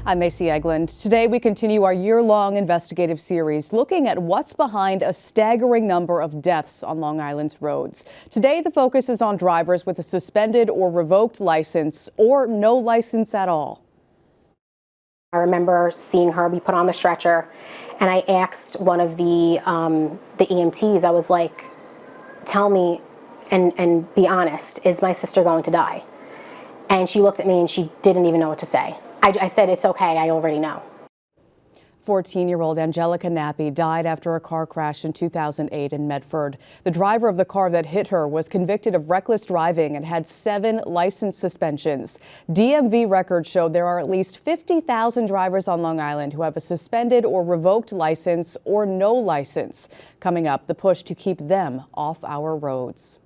I'm Macy Eglund. Today we continue our year-long investigative series looking at what's behind a staggering number of deaths on Long Island's roads. Today the focus is on drivers with a suspended or revoked license or no license at all. I remember seeing her be put on the stretcher, and I asked one of the EMTs, I was like, tell me and be honest, is my sister going to die? And she looked at me and she didn't even know what to say. I said, it's okay, I already know. 14-year-old Angelica Nappi died after a car crash in 2008 in Medford. The driver of the car that hit her was convicted of reckless driving and had 7 license suspensions. DMV records show there are at least 50,000 drivers on Long Island who have a suspended or revoked license or no license. Coming up, the push to keep them off our roads.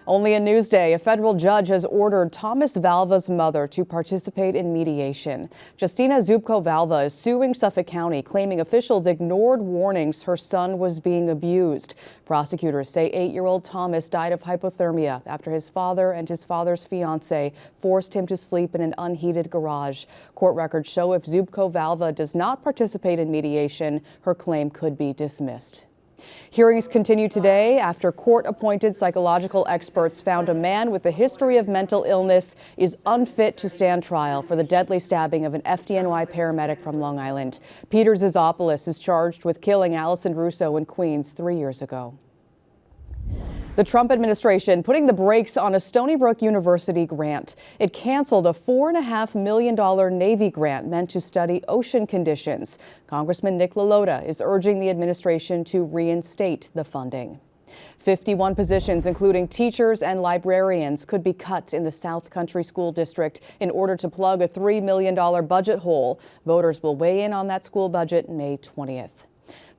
Only in Newsday, a federal judge has ordered Thomas Valva's mother to participate in mediation. Justina Valva is suing Suffolk County, claiming officials ignored warnings her son was being abused. Prosecutors say 8-year-old Thomas died of hypothermia after his father and his father's fiancée forced him to sleep in an unheated garage. Court records show if Valva does not participate in mediation, her claim could be dismissed. Hearings continue today after court-appointed psychological experts found a man with a history of mental illness is unfit to stand trial for the deadly stabbing of an FDNY paramedic from Long Island. Peter Zizopoulos is charged with killing Allison Russo in Queens 3 years ago. The Trump administration putting the brakes on a Stony Brook University grant. It canceled a $4.5 million Navy grant meant to study ocean conditions. Congressman Nick LaLota is urging the administration to reinstate the funding. 51 positions, including teachers and librarians, could be cut in the South Country School District in order to plug a $3 million budget hole. Voters will weigh in on that school budget May 20th.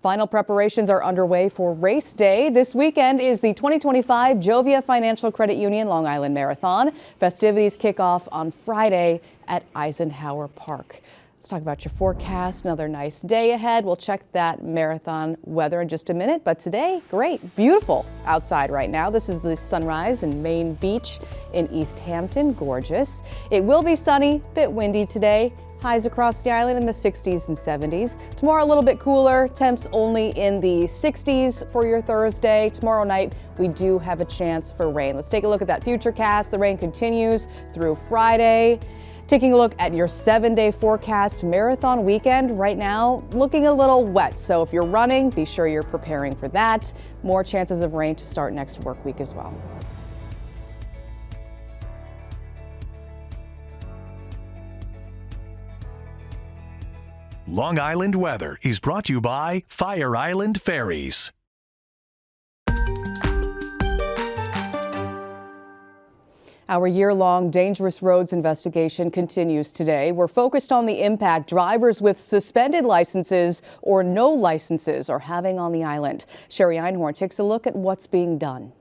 Final preparations are underway for Race Day. This weekend is the 2025 Jovia Financial Credit Union Long Island Marathon. Festivities kick off on Friday at Eisenhower Park. Let's talk about your forecast. Another nice day ahead. We'll check that marathon weather in just a minute. But today, great, beautiful outside right now. This is the sunrise in Main Beach in East Hampton. Gorgeous. It will be sunny, bit windy today. Highs across the island in the 60s and 70s. Tomorrow a little bit cooler, temps only in the 60s for your Thursday. Tomorrow night we do have a chance for rain. Let's take a look at that futurecast. The rain continues through Friday. Taking a look at your 7-day forecast, marathon weekend right now looking a little wet. So if you're running, be sure you're preparing for that. More chances of rain to start next work week as well. Long Island weather is brought to you by Fire Island Ferries. Our year-long dangerous roads investigation continues today. We're focused on the impact drivers with suspended licenses or no licenses are having on the island. Sherry Einhorn takes a look at what's being done.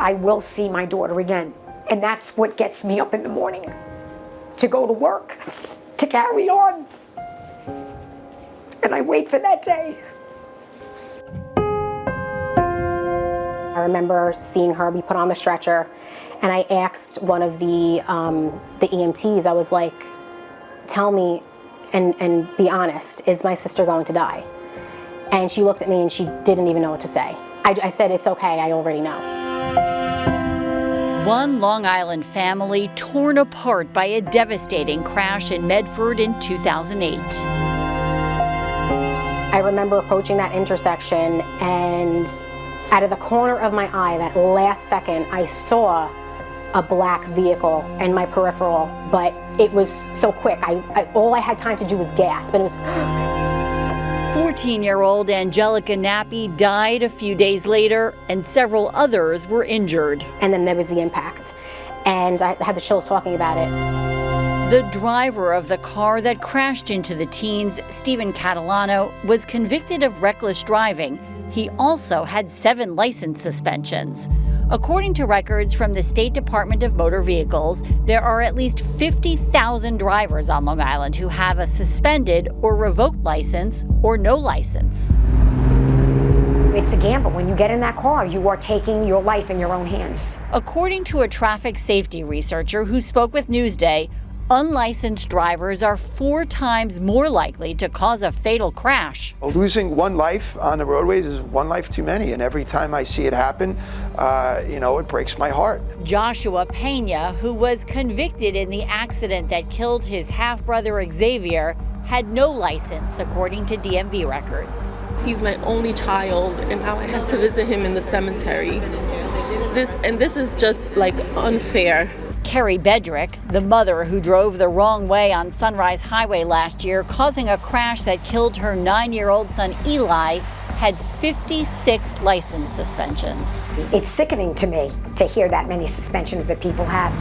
I will see my daughter again. And that's what gets me up in the morning, to go to work, to carry on. And I wait for that day. I remember seeing her be put on the stretcher, and I asked one of the EMTs, I was like, tell me and be honest, is my sister going to die? And she looked at me and she didn't even know what to say. I said, it's okay, I already know. One Long Island family torn apart by a devastating crash in Medford in 2008. I remember approaching that intersection, and out of the corner of my eye, that last second, I saw a black vehicle in my peripheral, but it was so quick. All I had time to do was gasp, and it was... 14-year-old Angelica Nappi died a few days later, and several others were injured. And then there was the impact, and I had the chills talking about it. The driver of the car that crashed into the teens, Stephen Catalano, was convicted of reckless driving. He also had 7 license suspensions. According to records from the State Department of Motor Vehicles, there are at least 50,000 drivers on Long Island who have a suspended or revoked license or no license. It's a gamble. When you get in that car, you are taking your life in your own hands. According to a traffic safety researcher who spoke with Newsday, unlicensed drivers are 4 times more likely to cause a fatal crash. Losing one life on the roadways is one life too many, and every time I see it happen, it breaks my heart. Joshua Pena, who was convicted in the accident that killed his half-brother Xavier, had no license, according to DMV records. He's my only child, and now I have to visit him in the cemetery. This is just unfair. Carrie Bedrick, the mother who drove the wrong way on Sunrise Highway last year, causing a crash that killed her 9-year-old son Eli, had 56 license suspensions. It's sickening to me to hear that many suspensions that people have.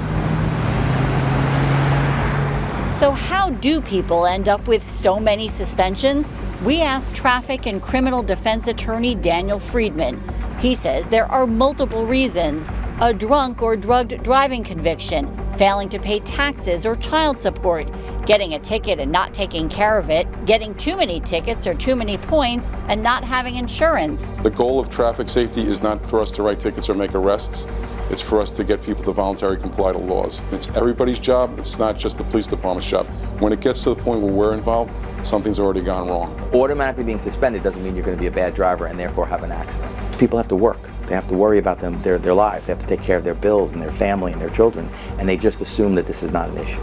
So how do people end up with so many suspensions? We asked traffic and criminal defense attorney Daniel Friedman. He says there are multiple reasons: a drunk or drugged driving conviction, failing to pay taxes or child support, getting a ticket and not taking care of it, getting too many tickets or too many points, and not having insurance. The goal of traffic safety is not for us to write tickets or make arrests. It's for us to get people to voluntarily comply to laws. It's everybody's job. It's not just the police department's job. When it gets to the point where we're involved, something's already gone wrong. Automatically being suspended doesn't mean you're going to be a bad driver and therefore have an accident. People have to work. They have to worry about their lives. They have to take care of their bills and their family and their children, and they just assume that this is not an issue.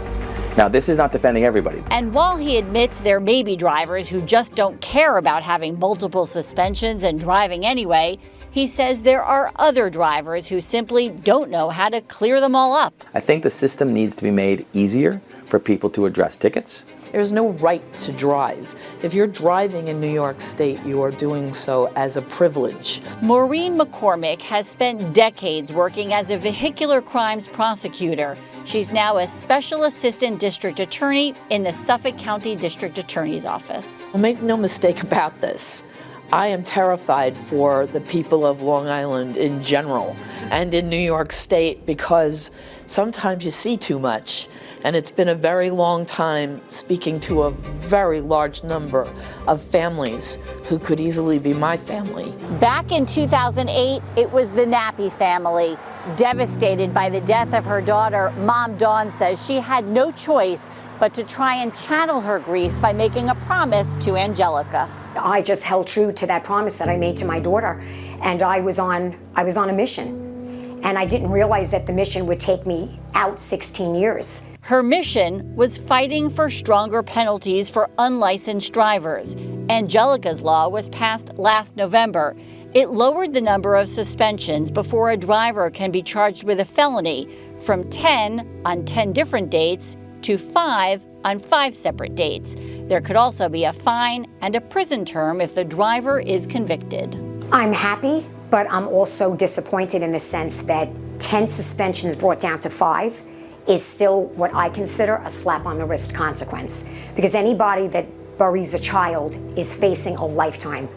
Now, this is not defending everybody. And while he admits there may be drivers who just don't care about having multiple suspensions and driving anyway, he says there are other drivers who simply don't know how to clear them all up. I think the system needs to be made easier for people to address tickets. There's no right to drive. If you're driving in New York State, you are doing so as a privilege. Maureen McCormick has spent decades working as a vehicular crimes prosecutor. She's now a special assistant district attorney in the Suffolk County District Attorney's Office. Make no mistake about this. I am terrified for the people of Long Island in general and in New York State, because sometimes you see too much. And it's been a very long time speaking to a very large number of families who could easily be my family. Back in 2008, it was the Nappy family. Devastated by the death of her daughter, Mom Dawn says she had no choice but to try and channel her grief by making a promise to Angelica. I just held true to that promise that I made to my daughter, and I was on a mission. And I didn't realize that the mission would take me out 16 years. Her mission was fighting for stronger penalties for unlicensed drivers. Angelica's law was passed last November. It lowered the number of suspensions before a driver can be charged with a felony from 10 on 10 different dates to 5 on 5 separate dates. There could also be a fine and a prison term if the driver is convicted. I'm happy, but I'm also disappointed in the sense that 10 suspensions brought down to 5 is still what I consider a slap on the wrist consequence. Because anybody that buries a child is facing a lifetime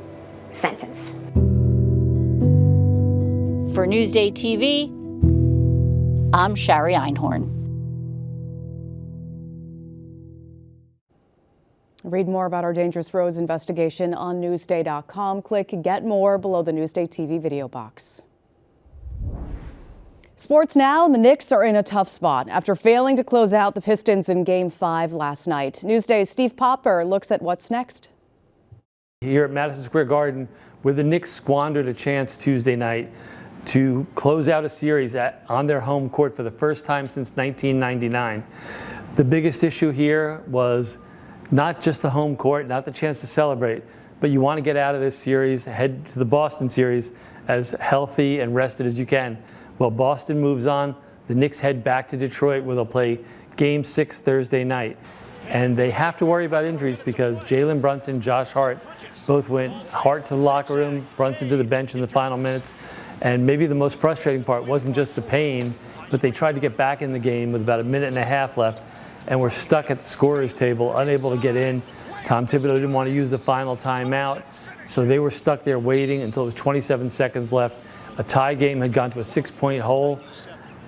sentence. For Newsday TV, I'm Shari Einhorn. Read more about our Dangerous Roads investigation on Newsday.com. Click Get More below the Newsday TV video box. Sports now, the Knicks are in a tough spot after failing to close out the Pistons in Game 5 last night. Newsday's Steve Popper looks at what's next. Here at Madison Square Garden, where the Knicks squandered a chance Tuesday night to close out a series on their home court for the first time since 1999. The biggest issue here was not just the home court, not the chance to celebrate, but you want to get out of this series, head to the Boston series as healthy and rested as you can. Well, Boston moves on. The Knicks head back to Detroit, where they'll play Game 6 Thursday night. And they have to worry about injuries because Jalen Brunson, Josh Hart, both went Hart to the locker room, Brunson to the bench in the final minutes. And maybe the most frustrating part wasn't just the pain, but they tried to get back in the game with about a minute and a half left and were stuck at the scorer's table, unable to get in. Tom Thibodeau didn't want to use the final timeout, so they were stuck there waiting until there was 27 seconds left. A tie game had gone to a 6-point hole.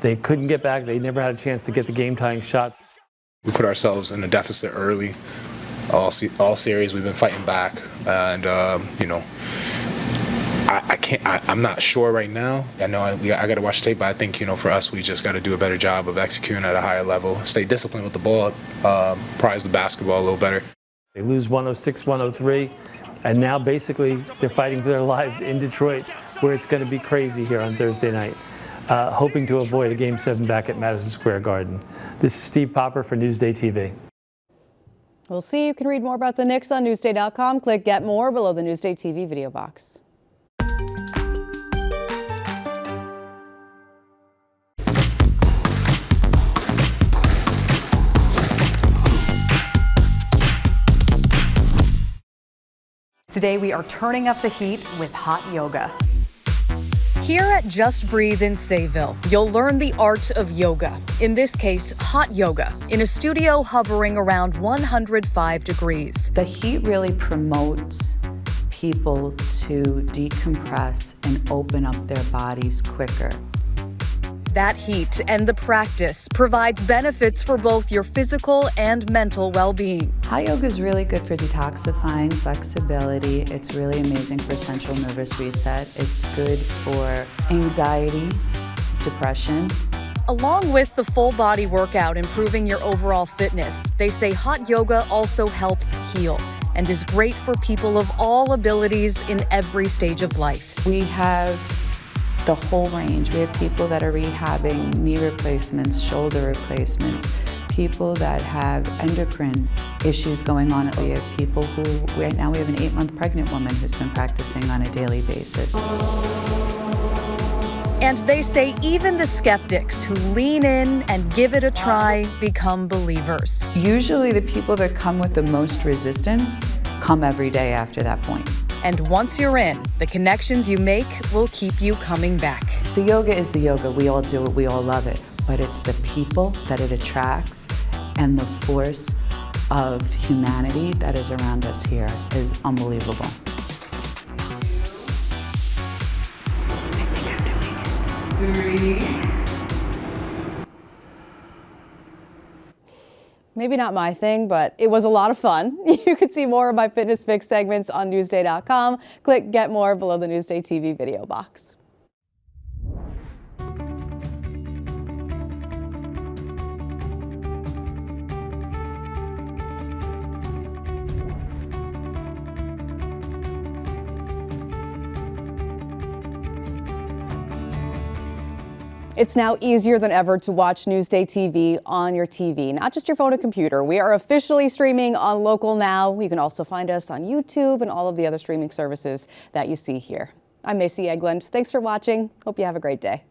They couldn't get back. They never had a chance to get the game-tying shot. We put ourselves in a deficit early. All series we've been fighting back, and you know, I'm not sure right now. I know I got to watch the tape, but I think, you know, for us, we just got to do a better job of executing at a higher level, stay disciplined with the ball, prize the basketball a little better. They lose 106-103, and now basically they're fighting for their lives in Detroit, where it's going to be crazy here on Thursday night, hoping to avoid a Game 7 back at Madison Square Garden. This is Steve Popper for NewsdayTV. We'll see. You can read more about the Knicks on Newsday.com. Click Get More below the NewsdayTV video box. Today we are turning up the heat with hot yoga. Here at Just Breathe in Sayville, you'll learn the art of yoga. In this case, hot yoga, in a studio hovering around 105 degrees. The heat really promotes people to decompress and open up their bodies quicker. That heat and the practice provides benefits for both your physical and mental well-being. Hot yoga is really good for detoxifying, flexibility. It's really amazing for central nervous reset. It's good for anxiety, depression. Along with the full body workout improving your overall fitness, they say hot yoga also helps heal and is great for people of all abilities in every stage of life. We have the whole range. We have people that are rehabbing knee replacements, shoulder replacements, people that have endocrine issues going on. We have people who, right now we have an 8-month pregnant woman who's been practicing on a daily basis. And they say even the skeptics who lean in and give it a try become believers. Usually the people that come with the most resistance come every day after that point. And once you're in, the connections you make will keep you coming back. The yoga is the yoga. We all do it. We all love it. But it's the people that it attracts and the force of humanity that is around us here is unbelievable. Maybe not my thing, but it was a lot of fun. You can see more of my Fitness Fix segments on Newsday.com. Click Get More below the Newsday TV video box. It's now easier than ever to watch Newsday TV on your TV, not just your phone and computer. We are officially streaming on Local Now. You can also find us on YouTube and all of the other streaming services that you see here. I'm Macy Egland. Thanks for watching. Hope you have a great day.